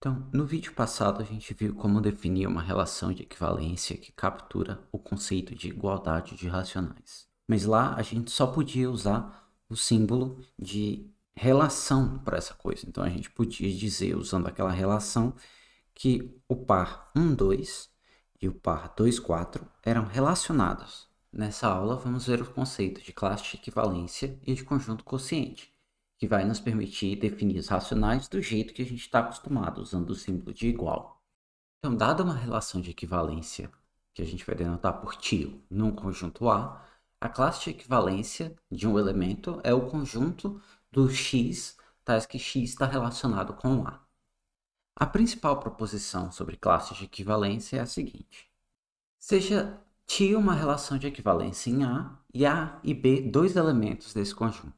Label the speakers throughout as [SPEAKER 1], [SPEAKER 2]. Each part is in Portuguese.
[SPEAKER 1] Então, no vídeo passado a gente viu como definir uma relação de equivalência que captura o conceito de igualdade de racionais. Mas lá a gente só podia usar o símbolo de relação para essa coisa. Então a gente podia dizer, usando aquela relação, que o par 1, 2 e o par 2, 4 eram relacionados. Nessa aula vamos ver o conceito de classe de equivalência e de conjunto quociente, que vai nos permitir definir os racionais do jeito que a gente está acostumado, usando o símbolo de igual. Então, dada uma relação de equivalência, que a gente vai denotar por tio, num conjunto A classe de equivalência de um elemento é o conjunto do x, tais que x está relacionado com A. A principal proposição sobre classes de equivalência é a seguinte: seja T uma relação de equivalência em A e B dois elementos desse conjunto.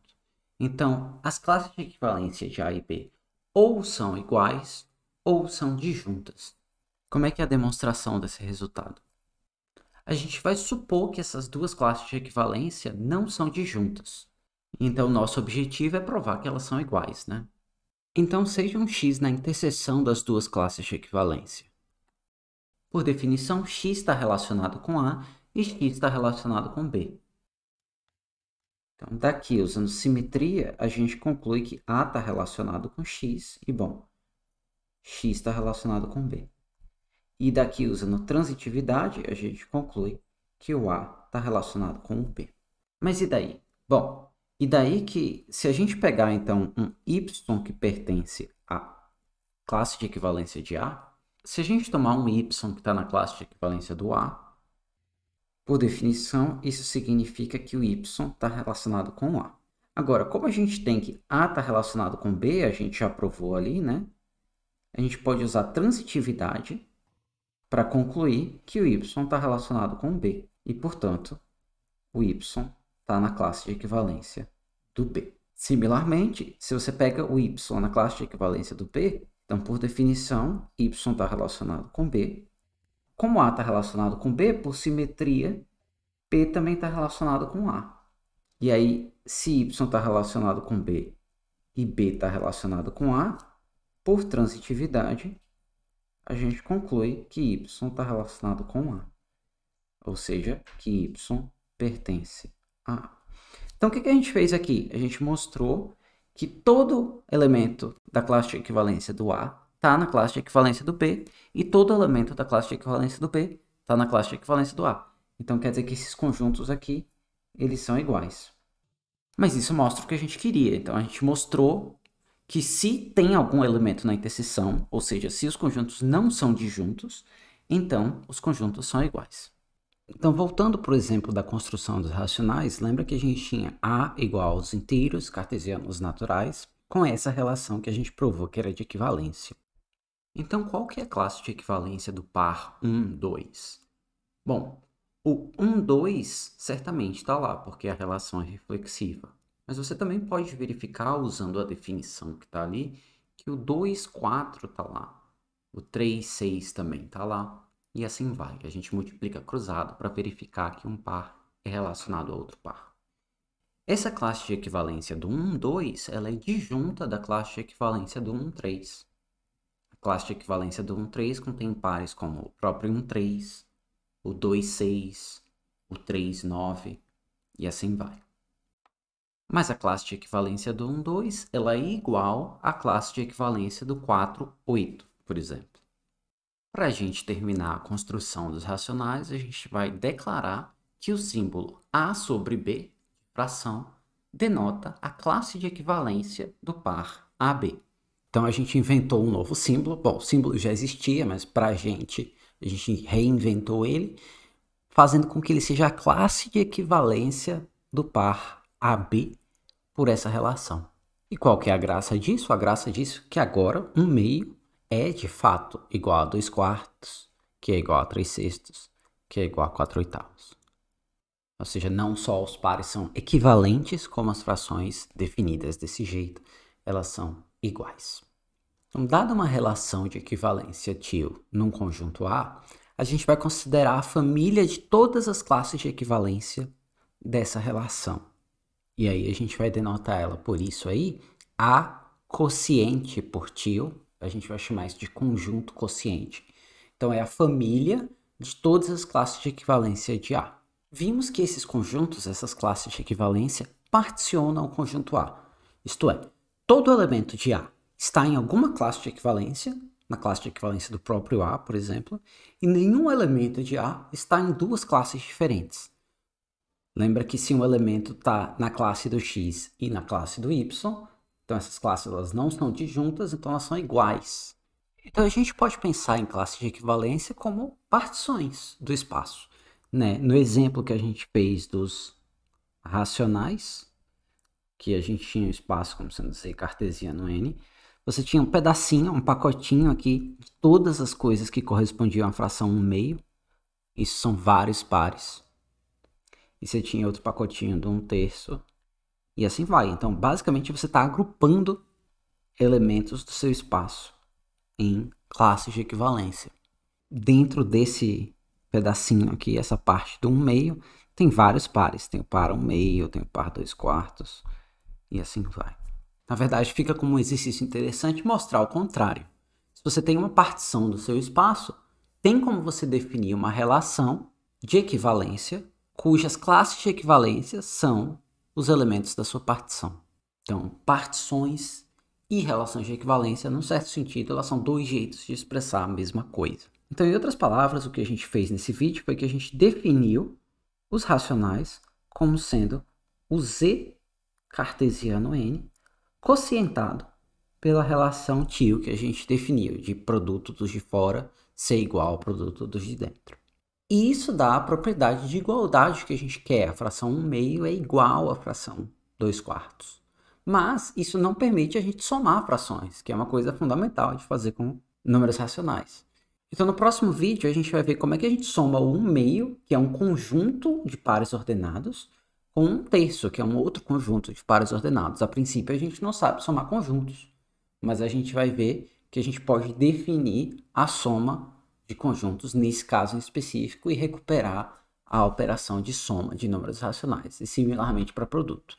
[SPEAKER 1] Então, as classes de equivalência de A e B ou são iguais ou são disjuntas. Como é que é a demonstração desse resultado? A gente vai supor que essas duas classes de equivalência não são disjuntas. Então, nosso objetivo é provar que elas são iguais, né? Então, seja um x na interseção das duas classes de equivalência. Por definição, x está relacionado com A e x está relacionado com B. Então, daqui, usando simetria, a gente conclui que A está relacionado com x e, bom, x está relacionado com B. E daqui, usando transitividade, a gente conclui que o A está relacionado com o B. Mas e daí? Bom, e daí que, se a gente pegar, então, um y que pertence à classe de equivalência de A, se a gente tomar um y que está na classe de equivalência do A, por definição, isso significa que o y está relacionado com A. Agora, como a gente tem que A está relacionado com B, a gente já provou ali, né? A gente pode usar transitividade para concluir que o y está relacionado com B. E, portanto, o y está na classe de equivalência do B. Similarmente, se você pega o y na classe de equivalência do B, então, por definição, y está relacionado com B. Como A está relacionado com B, por simetria, B também está relacionado com A. E aí, se Y está relacionado com B e B está relacionado com A, por transitividade, a gente conclui que Y está relacionado com A. Ou seja, que Y pertence a A. Então, o que a gente fez aqui? A gente mostrou que todo elemento da classe de equivalência do A está na classe de equivalência do B e todo elemento da classe de equivalência do B está na classe de equivalência do A. Então, quer dizer que esses conjuntos aqui, eles são iguais. Mas isso mostra o que a gente queria. Então, a gente mostrou que se tem algum elemento na interseção, ou seja, se os conjuntos não são disjuntos, então os conjuntos são iguais. Então, voltando para o exemplo da construção dos racionais, lembra que a gente tinha A igual aos inteiros cartesianos naturais, com essa relação que a gente provou que era de equivalência. Então, qual que é a classe de equivalência do par 1, 2? Bom, o 1, 2 certamente está lá, porque a relação é reflexiva. Mas você também pode verificar, usando a definição que está ali, que o 2, 4 está lá. O 3, 6 também está lá. E assim vai. A gente multiplica cruzado para verificar que um par é relacionado a outro par. Essa classe de equivalência do 1, 2, ela é disjunta da classe de equivalência do 1, 3. A classe de equivalência do 1, 3 contém pares como o próprio 1, 3, o 2, 6, o 3, 9 e assim vai. Mas a classe de equivalência do 1, 2, ela é igual à classe de equivalência do 4, 8, por exemplo. Para a gente terminar a construção dos racionais, a gente vai declarar que o símbolo A sobre B, fração, denota a classe de equivalência do par AB. Então, a gente inventou um novo símbolo. Bom, o símbolo já existia, mas para a gente reinventou ele, fazendo com que ele seja a classe de equivalência do par AB por essa relação. E qual que é a graça disso? A graça disso é que agora 1/2 é, de fato, igual a 2/4, que é igual a 3/6, que é igual a 4/8. Ou seja, não só os pares são equivalentes, como as frações definidas desse jeito, elas são iguais. Então, dada uma relação de equivalência tio num conjunto A, a gente vai considerar a família de todas as classes de equivalência dessa relação. E aí a gente vai denotar ela por isso aí, A quociente por tio, a gente vai chamar isso de conjunto quociente. Então, é a família de todas as classes de equivalência de A. Vimos que esses conjuntos, essas classes de equivalência, particionam o conjunto A. Isto é, todo elemento de A está em alguma classe de equivalência, na classe de equivalência do próprio A, por exemplo, e nenhum elemento de A está em duas classes diferentes. Lembra que se um elemento está na classe do X e na classe do Y, então essas classes elas não são disjuntas, então elas são iguais. Então a gente pode pensar em classes de equivalência como partições do espaço, né? No exemplo que a gente fez dos racionais, que a gente tinha um espaço, como sendo dizer, cartesiano N, você tinha um pedacinho, um pacotinho aqui de todas as coisas que correspondiam à fração 1/2. Isso são vários pares. E você tinha outro pacotinho de 1/3. E assim vai. Então, basicamente, você está agrupando elementos do seu espaço em classes de equivalência. Dentro desse pedacinho aqui, essa parte do 1/2, tem vários pares. Tem o par 1/2, tem o par 2/4 e assim vai. Na verdade, fica como um exercício interessante mostrar o contrário. Se você tem uma partição do seu espaço, tem como você definir uma relação de equivalência cujas classes de equivalência são os elementos da sua partição. Então, partições e relações de equivalência, num certo sentido, elas são dois jeitos de expressar a mesma coisa. Então, em outras palavras, o que a gente fez nesse vídeo foi que a gente definiu os racionais como sendo o Z cartesiano N quocientado pela relação tio que a gente definiu, de produto dos de fora ser igual ao produto dos de dentro. E isso dá a propriedade de igualdade que a gente quer. A fração 1/2 é igual à fração 2/4. Mas isso não permite a gente somar frações, que é uma coisa fundamental de fazer com números racionais. Então, no próximo vídeo, a gente vai ver como é que a gente soma o 1/2, que é um conjunto de pares ordenados, com 1/3, que é um outro conjunto de pares ordenados. A princípio, a gente não sabe somar conjuntos, mas a gente vai ver que a gente pode definir a soma de conjuntos nesse caso em específico e recuperar a operação de soma de números racionais, e similarmente para produto.